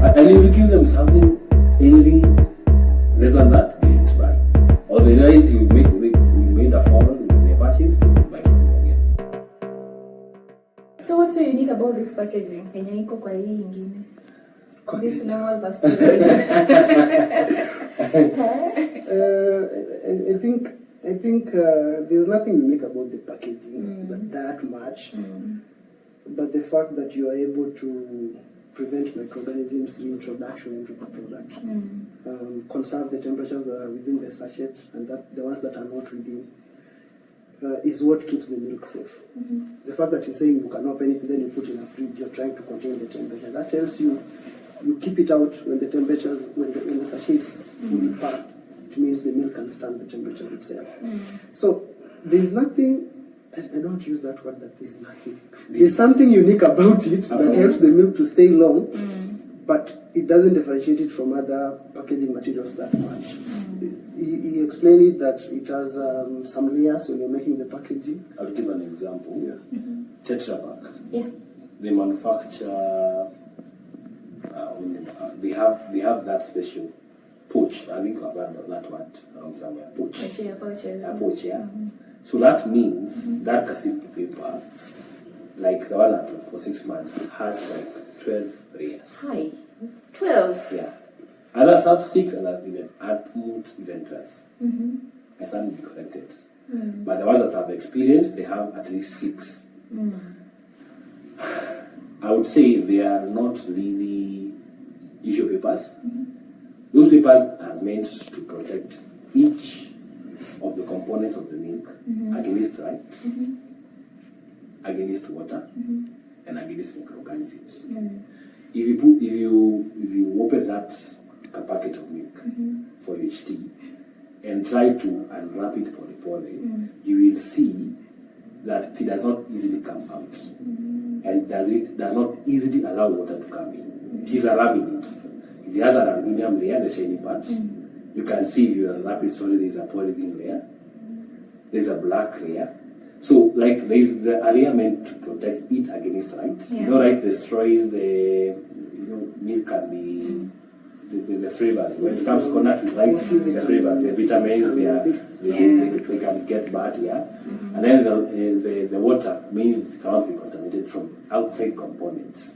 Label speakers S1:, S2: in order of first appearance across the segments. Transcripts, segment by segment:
S1: And if you give them something, anything less than that, they will buy. Or the rice you made a fall in the purchase, they will buy from you again.
S2: So what's so unique about this packaging? Yenye iko kwa hii ingine? This normal pasteurized.
S3: I think there's nothing unique about the packaging that much, but the fact that you are able to prevent microorganisms reintroduction into the product, conserve the temperatures that are within the sachet and that the ones that are not within, is what keeps the milk safe. The fact that you're saying you can open it, then you put in a fridge, you're trying to contain the temperature, that tells you keep it out when the temperatures, when the sachet is fully packed. It means the milk can stand the temperature itself. So there's nothing, I don't use that word that there's nothing. There's something unique about it that helps the milk to stay long, but it doesn't differentiate it from other packaging materials that much. He explained it that it has some layers when you're making the packaging.
S1: I'll give an example.
S3: Yeah.
S1: TechPalate.
S2: Yeah.
S1: They manufacture, they have that special pouch. I think I've heard that word around somewhere. Pouch. A pouch, yeah. So that means that cassette paper, like the one for 6 months, has like 12 layers.
S2: Hi. 12?
S1: Yeah. Others have 6 and others even 12. I stand to be corrected. But the ones that I've experienced, they have at least 6. I would say they are not really issue papers. Those papers are meant to protect each of the components of the milk against light, against water, and against microorganisms. If you open that packet of milk for UHT and try to unwrap it pore, you will see that it does not easily come out, and does not easily allow water to come in. It is a laminate. It has an aluminium layer, the shiny part. You can see if you unwrap it slowly, there's a polythene layer. There's a black layer. So, like, there's the layer meant to protect it against light. You know, right? Destroys the, milk can be the flavors. When it comes contact with light, the flavors, the vitamins, they can get bad, And then the water means it cannot be contaminated from outside components.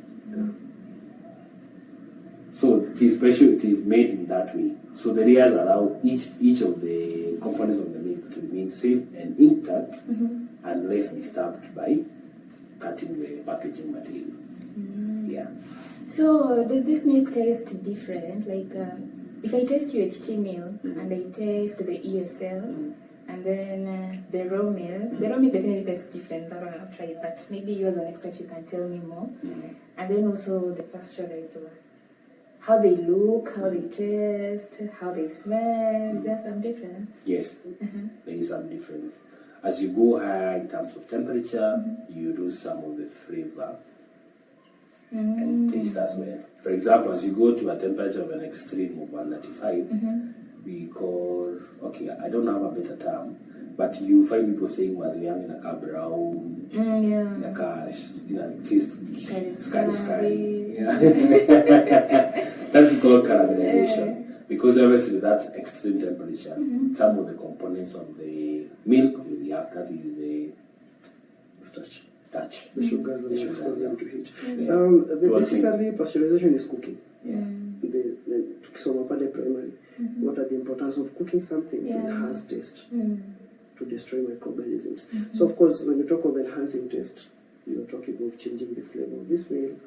S1: So it is special, it is made in that way. So the layers allow each of the components of the milk to remain safe and intact and less disturbed by cutting the packaging material. Yeah.
S2: So does this milk taste different? Like if I taste UHT milk and I taste the ESL and then the raw milk definitely tastes different. That one I've tried, but maybe you as an expert you can tell me more. And then also the pasteurized one. How they look, how they taste, how they smell. Is there some difference?
S1: Yes, there is some difference. As you go higher in terms of temperature, you lose some of the flavor and taste as well. For example, as you go to a temperature of an extreme of 195, we call, I don't have a better term, but you find people saying maziang in a car brown, in a car, taste sky. Yeah. That's called caramelization. Because obviously that extreme temperature, some of the components of the milk will react. That is the starch.
S3: The sugars that expose them to heat. Basically, pasteurization is cooking. Primary. What are the importance of cooking something to enhance taste, to destroy microorganisms? So, of course, when you talk of enhancing taste, you're talking of changing the flavor of this milk,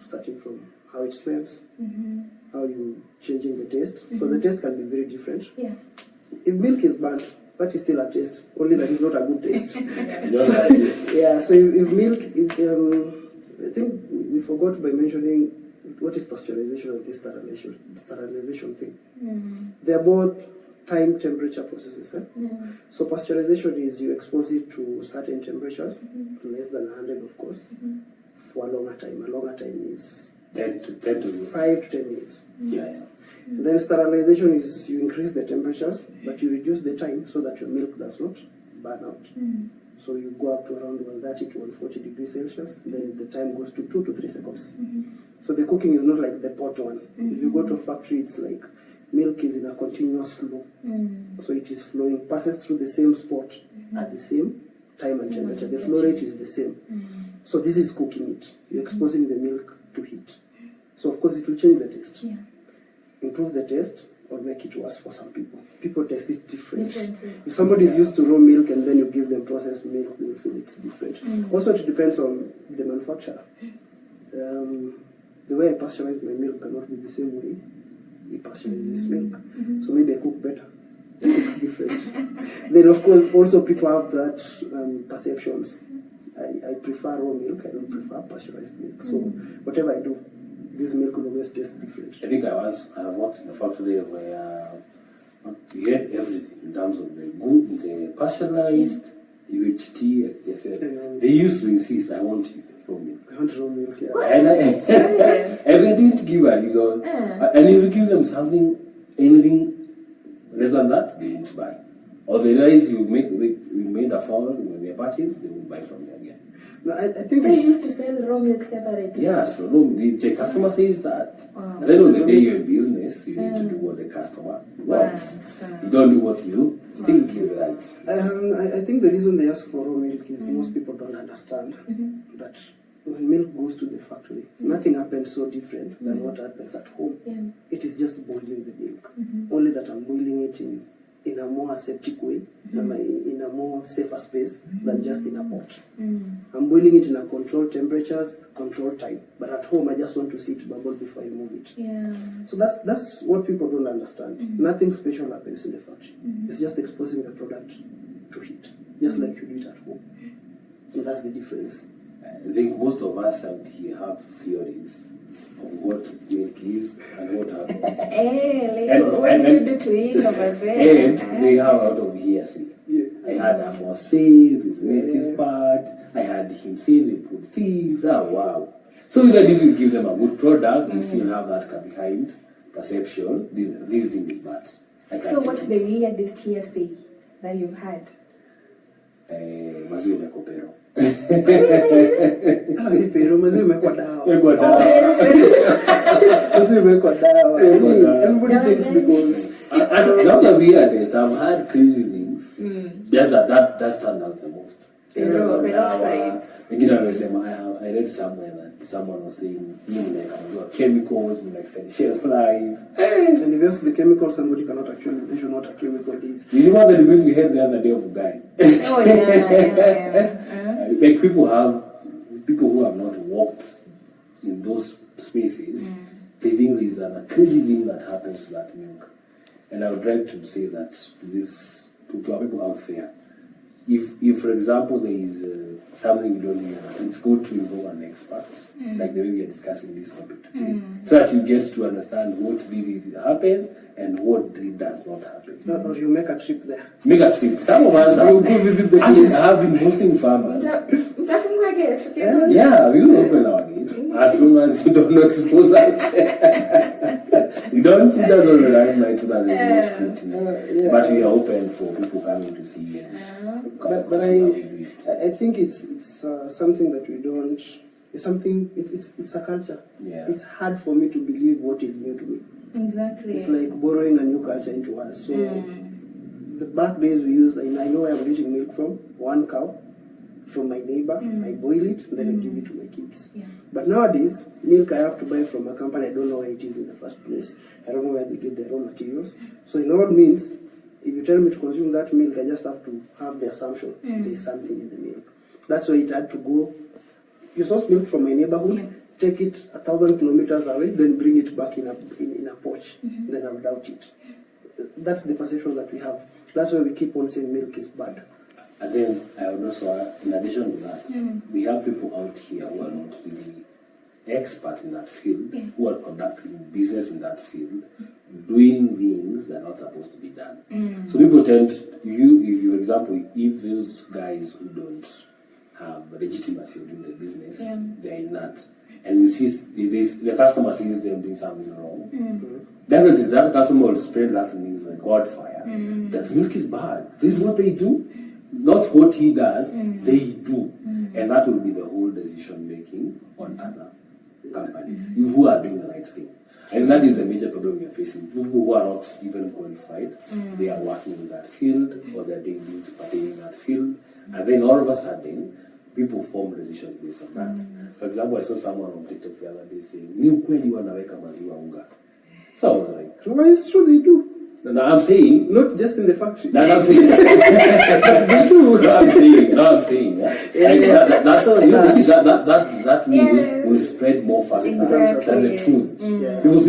S3: starting from how it smells, how you changing the taste. So the taste can be very different. If milk is burnt, that is still a taste, only that is not a good taste. So if milk, I think we forgot by mentioning what is pasteurization and this sterilization thing. They are both time temperature processes. So pasteurization is you expose it to certain temperatures, less than 100 of course, for a longer time. A longer time is
S1: 5 to 10
S3: minutes. And then sterilization is you increase the temperatures, but you reduce the time so that your milk does not burn out. So you go up to around 130 to 140 degrees Celsius, then the time goes to 2 to 3 seconds. So the cooking is not like the pot one. If you go to a factory, it's like milk is in a continuous flow. So it is flowing, passes through the same spot at the same time and temperature. The flow rate is the same. So this is cooking it. You're exposing the milk to heat. So of course it will change the taste. Improve the taste or make it worse for some people. People taste it different. If somebody is used to raw milk and then you give them processed milk, they will feel it's different. Also, it depends on the manufacturer. The way I pasteurize my milk cannot be the same way he pasteurizes milk. So maybe I cook better. It cooks different. Then of course, also people have that perceptions. I prefer raw milk, I don't prefer pasteurized milk. So whatever I do, this milk will always taste different.
S1: I think I worked in a factory where we had everything in terms of the pasteurized, UHT, ESL. They used to insist, I want raw milk.
S3: I want raw milk, yeah.
S1: And they didn't give a reason. And if you give them something, anything less than that, they won't buy. Or they realize you made a fall when they purchase, they will buy from you again.
S3: No, I think
S2: so you used to sell raw milk separately?
S1: Yeah, so the customer says that. At the end of the day, you're in business, you need to do what the customer wants. You don't do what you think is right.
S3: I think the reason they ask for raw milk is most people don't understand that when milk goes to the factory, nothing happens so different than what happens at home. It is just boiling the milk. Only that I'm boiling it in a more aseptic way, in a more safer space than just in a pot. I'm boiling it in a controlled temperatures, controlled time. But at home, I just want to see it bubble before I move it. So that's what people don't understand. Nothing special happens in the factory. It's just exposing the product to heat, just like you do it at home. And that's the difference.
S1: I think most of us out here have theories of what milk is and what happens.
S2: What do you do to it over there?
S1: And they have out of hearsay. I had Amos say this milk is bad. I had him say they put things. Oh wow. So even if you give them a good product, you still have that behind perception. This thing is bad.
S2: So what's the weirdest hearsay that you've had?
S1: Maziwa kopero.
S3: Si pero maziwa imekuwa dawa. Everybody thinks because
S1: not the weirdest. I've had crazy things. Just that stand out the most. I read somewhere that someone was saying chemicals will extend shelf life.
S3: And if you ask the chemical, somebody cannot accumulate. They should not accumulate these.
S1: You know what the debate we had the other day of Guy? Like people who have not walked in those spaces, they think there's a crazy thing that happens to that milk. And I would like to say that to our people out there, if for example there is something you don't hear, it's good to involve an expert, like the way we are discussing this topic today, so that you get to understand what really happens and what really does not happen.
S3: Or you make a trip there.
S1: Make a trip. Some of us
S3: will go visit the
S1: place. I have been hosting farmers. Yeah, we will open our gates as long as you don't expose us. You don't put us on the limelight so that there's no scrutiny. But we are open for people coming to see and
S3: but I think it's something that we don't. It's a culture. It's hard for me to believe what is new to me.
S2: Exactly.
S3: It's like borrowing a new culture into us. So the back days we used, I know where I'm getting milk from, one cow, from my neighbor. I boil it, and then I give it to my kids. But nowadays, milk I have to buy from a company I don't know where it is in the first place. I don't know where they get their raw materials. So in all means, if you tell me to consume that milk, I just have to have the assumption there's something in the milk. That's why it had to go. You source milk from my neighborhood, take it 1,000 kilometers away, then bring it back in a pouch. Then I'll doubt it. That's the perception that we have. That's why we keep on saying milk is bad.
S1: And then I would also, in addition to that, we have people out here who are not really experts in that field, who are conducting business in that field, doing things that are not supposed to be done. So people tend, for example, if those guys who don't have legitimacy of doing the business, they're not. And you see, the customer sees them doing something wrong. Definitely, that customer will spread that news like wildfire. That milk is bad. This is what they do. not what he does, they do. And that will be the whole decision making on other companies who are doing the right thing. And that is the major problem we are facing. People who are not even qualified, they are working in that field or they are doing things pertaining in that field. And then all of a sudden, people form decisions based on that. For example, I saw someone on TikTok the other day saying, "Ni ukweli wanaweka maziwa unga." So I was like,
S3: well, it's true they do.
S1: no, I'm saying,
S3: not just in the factory.
S1: No, I'm saying. They do. No, I'm saying. That news will spread more faster than the truth. Because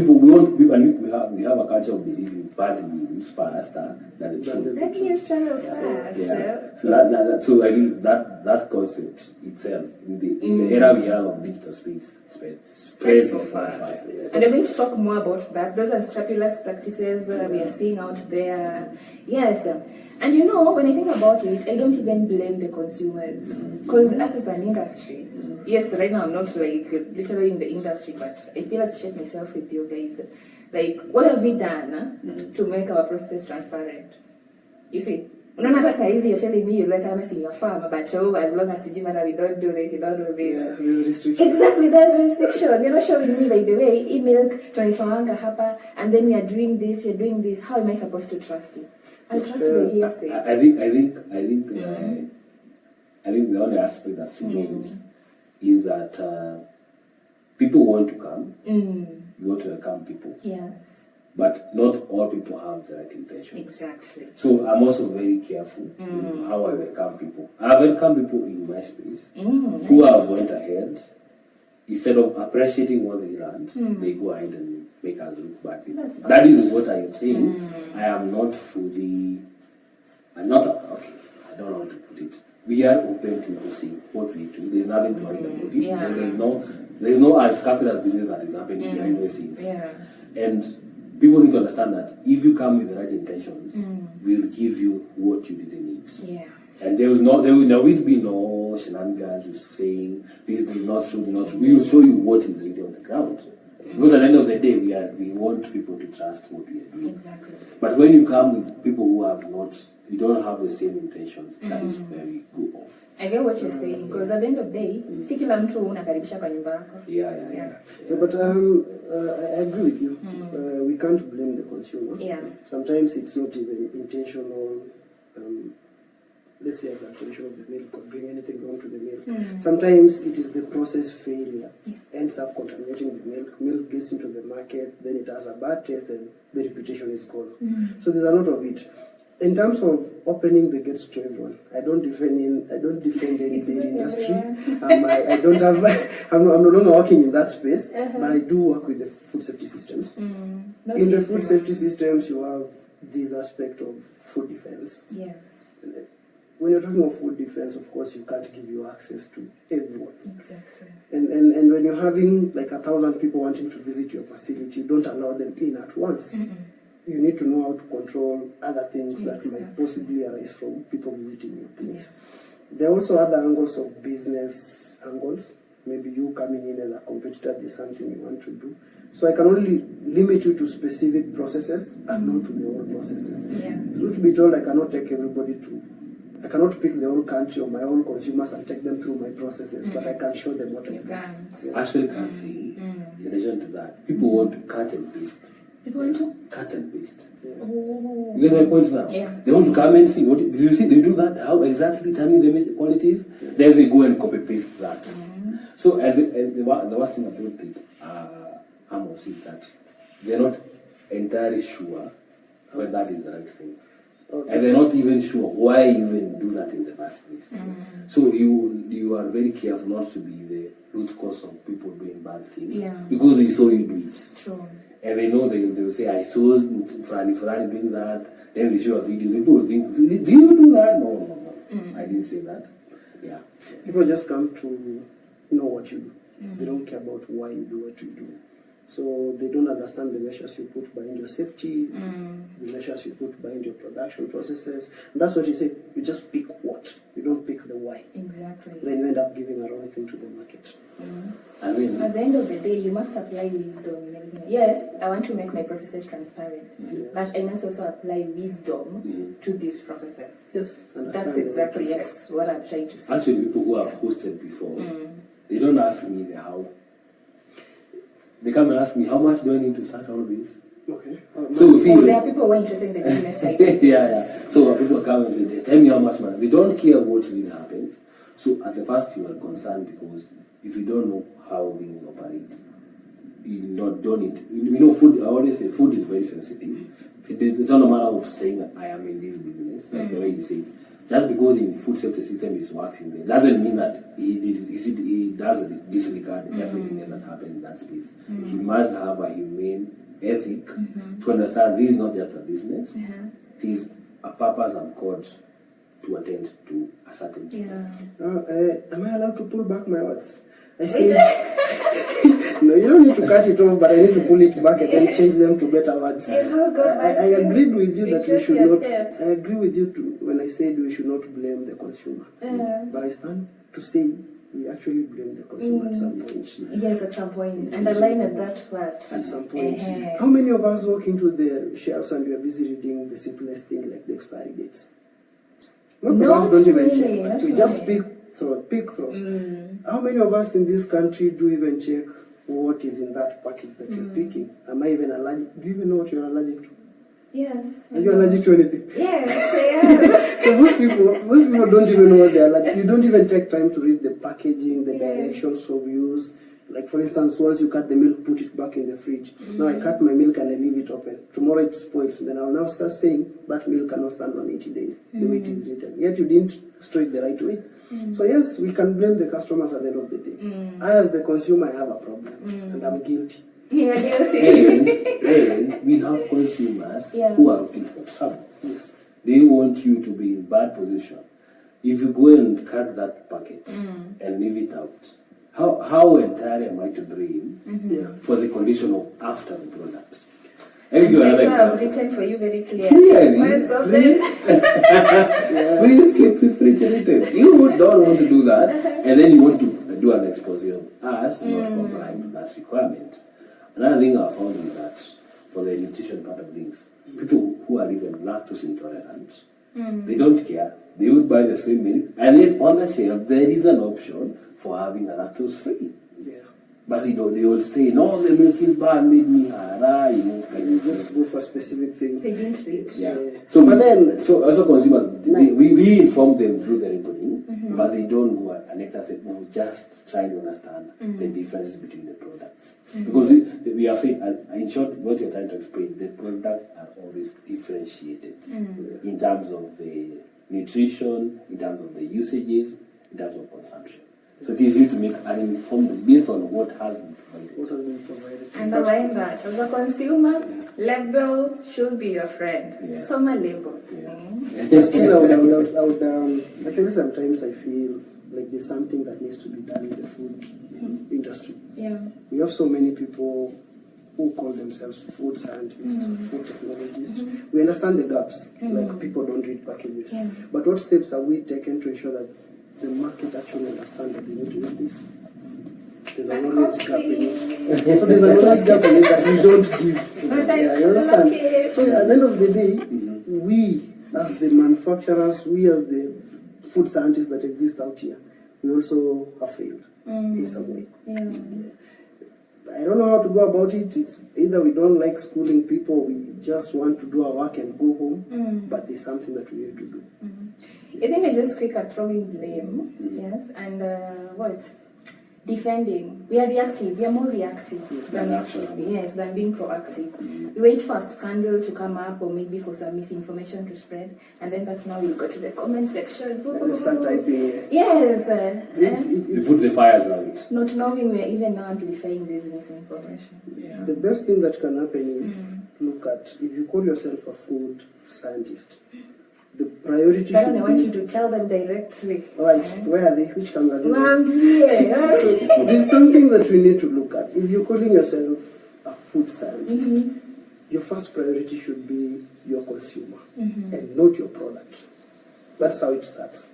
S1: we have a culture of believing bad news faster than the truth.
S2: That news travels fast.
S1: Yeah. So I think that concept itself, in the era we are of digital space, spreads so fast.
S2: And we're going to talk more about that. Those unscrupulous practices we are seeing out there. Yes. And you know, when I think about it, I don't even blame the consumers. Because us as an industry, yes, right now I'm not like literally in the industry, but I still associate myself with you guys. Like, what have we done to make our processes transparent? You see, unaona hata saa hizi you're telling me you like Amos in your farm, but as long as we don't do this, you don't do this.
S3: Yeah, there's restrictions.
S2: Exactly, there's restrictions. You're not showing me, by the way, e-milk, 24 hapa, and then you're doing this, you're doing this. How am I supposed to trust you? I trust the hearsay.
S1: I think the only aspect that remains is that people want to come. You want to welcome people.
S2: Yes.
S1: But not all people have the right intention.
S2: Exactly.
S1: So I'm also very careful in how I welcome people. I welcome people in my space who have went ahead. Instead of appreciating what they learned, they go ahead and make us look bad. That is what I am saying. I am not fully... I don't know how to put it. We are open to see what we do. There's nothing to worry about it. Yeah. There's no unscrupulous business that is happening behind the scenes.
S2: Yes.
S1: And people need to understand that if you come with the right intentions, we'll give you what you didn't need.
S2: Yeah.
S1: And there will be no shenanigans saying this is not true, not true. We will show you what is really on the ground. Because at the end of the day, we want people to trust what we are doing.
S2: Exactly.
S1: But when you come with people who you don't have the same intentions, that is where we go off.
S2: I get what you're saying, because at the end of the day, si kila mtu unakaribisha kwa nyumba yako.
S1: Yeah.
S3: But I agree with you. We can't blame the consumer.
S2: Yeah.
S3: Sometimes it's not even intentional. Let's say adulteration of the milk could bring anything wrong to the milk. Sometimes it is the process failure ends up contaminating the milk. Milk gets into the market, then it has a bad taste, and the reputation is gone. So there's a lot of it. In terms of opening the gates to everyone, I don't defend any dairy industry. I'm no longer working in that space, but I do work with the food safety systems. In the food safety systems, you have this aspect of food defense.
S2: Yes.
S3: When you're talking of food defense, of course, you can't give you access to everyone.
S2: Exactly.
S3: And when you're having like 1,000 people wanting to visit your facility, you don't allow them in at once. You need to know how to control other things that might possibly arise from people visiting your place. There are also other angles of business angles. Maybe you coming in as a competitor, there's something you want to do. So I can only limit you to specific processes and not to the whole processes. Truth be told, I cannot take everybody I cannot pick the whole country or my own consumers and take them through my processes, but I can show them what I do.
S1: Actually, Catherine, in addition to that, people want to cut and paste.
S2: People want to?
S1: Cut and paste.
S2: Oh.
S1: You get my point now?
S2: Yeah.
S1: They want to come and see. Did you see they do that? How exactly determine the qualities? Then they go and copy paste that. So the worst thing about it, Amos, is that they're not entirely sure whether that is the right thing. And they're not even sure why you even do that in the first place. So you are very careful not to be the root cause of people doing bad things. Because they saw you do it.
S2: Sure.
S1: And they know they will say, I saw Franny doing that. Then they show a video. People will think, do you do that? No. I didn't say that. Yeah.
S3: People just come to know what you do. They don't care about why you do what you do. So they don't understand the measures you put behind your safety, the measures you put behind your production processes. And that's what you say. You just pick what. You don't pick the why.
S2: Exactly.
S3: Then you end up giving a wrong thing to the market.
S1: I mean,
S2: at the end of the day, you must apply wisdom in everything. Yes, I want to make my processes transparent, but I must also apply wisdom to these processes.
S3: Yes,
S2: That's exactly what I'm trying to say.
S1: actually, people who have hosted before, they don't ask me the how. They come and ask me, how much do I need to start all this?
S3: Okay.
S1: So
S2: there are people who are interested in the business side.
S1: yeah. So people come and say, they tell me how much money. They don't care what really happens. So at the first you are concerned because if you don't know how things operate, you not done it. You know, food. I always say food is very sensitive. It's not a matter of saying I am in this business, like the way you say. Just because in the food safety system is working there doesn't mean that he does disregard everything else that happens in that space. He must have a humane ethic to understand this is not just a business. It is a purpose and code to attend to a certain thing.
S3: Am I allowed to pull back my words? I said, no, you don't need to cut it off, but I need to pull it back and then change them to better words. I agreed with you that we should not. I agree with you when I said we should not blame the consumer. But I stand to say we actually blame the consumer at some point.
S2: Yes, at some point. And align at that part.
S3: At some point. How many of us walk into the shelves and we are busy reading the simplest thing like the expiry dates? Most of us don't even check. We just pick through. How many of us in this country do even check what is in that packet that you're picking? Am I even allergic? Do you even know what you're allergic to?
S2: Yes.
S3: Are you allergic to anything?
S2: Yes, I am.
S3: So most people don't even know what they're allergic. You don't even take time to read the packaging, the directions of use. Like for instance, once you cut the milk, put it back in the fridge. Now I cut my milk and I leave it open. Tomorrow it's spoiled. Then I'll now start saying that milk cannot stand 180 days, the way it is written. Yet you didn't store it the right way. So yes, we can blame the customers at the end of the day. I as the consumer, I have a problem and I'm guilty.
S2: Yeah, guilty.
S1: And we have consumers who are looking for trouble.
S3: Yes.
S1: They want you to be in bad position. If you go and cut that packet and leave it out, how entirely am I to blame for the condition of after the product? Let me give you another example.
S2: I've written for you very clearly.
S1: Please keep refrigerated. You don't want to do that, and then you want to do an expose of us not complying with that requirement. Another thing I found is that for the nutrition part of things, people who are even lactose intolerant, they don't care. They would buy the same milk, and yet on the shelf there is an option for having a lactose free.
S3: Yeah.
S1: But they will say, no, the milk is bad, made me hara,
S3: You just go for specific things.
S2: They didn't read.
S1: So also consumers, we inform them through the reporting, but they don't go and let us say, no, just try to understand the differences between the products. Because we have said, in short, what you're trying to explain, the products are always differentiated in terms of the nutrition, in terms of the usages, in terms of consumption. So it is you to make an informed based on what has been provided.
S2: And align that. As a consumer, label should be your friend. Summer label.
S3: Still, I would actually sometimes I feel like there's something that needs to be done in the food industry.
S2: Yeah.
S3: We have so many people who call themselves food scientists, food technologists. We understand the gaps, like people don't read packages. But what steps have we taken to ensure that the market actually understands that they need to do this? There's a knowledge gap in it. So there's a knowledge gap in it that we don't give. You understand? So at the end of the day, we as the manufacturers, we as the food scientists that exist out here, we also have failed in some way. I don't know how to go about it. It's either we don't like schooling people, we just want to do our work and go home, but there's something that we need to do.
S2: I think I just quick at throwing blame, yes, and defending. We are reactive. We are more reactive than being proactive. We wait for a scandal to come up, or maybe for some misinformation to spread, and then that's now we'll go to the comment section.
S3: And start typing.
S2: Yes.
S1: You put the fires out.
S2: Not knowing we're even now amplifying this misinformation.
S3: The best thing that can happen is look at, if you call yourself a food scientist, the priority should be...
S2: I want you to tell them directly.
S3: Right, where are they? Which camera are they?
S2: I'm here.
S3: So there's something that we need to look at. If you're calling yourself a food scientist, your first priority should be your consumer and not your product. That's how it starts.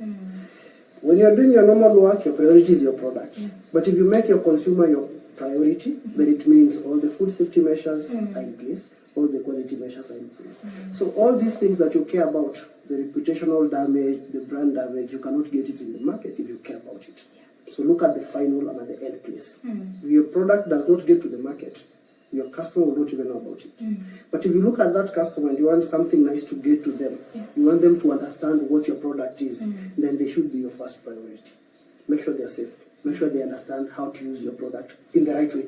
S3: When you're doing your normal work, your priority is your product. But if you make your consumer your priority, then it means all the food safety measures are in place, all the quality measures are in place. So all these things that you care about, the reputational damage, the brand damage, you cannot get it in the market if you care about it. So look at the final and at the end place. If your product does not get to the market, your customer will not even know about it. But if you look at that customer and you want something nice to get to them, you want them to understand what your product is, then they should be your first priority. Make sure they're safe. Make sure they understand how to use your product in the right way.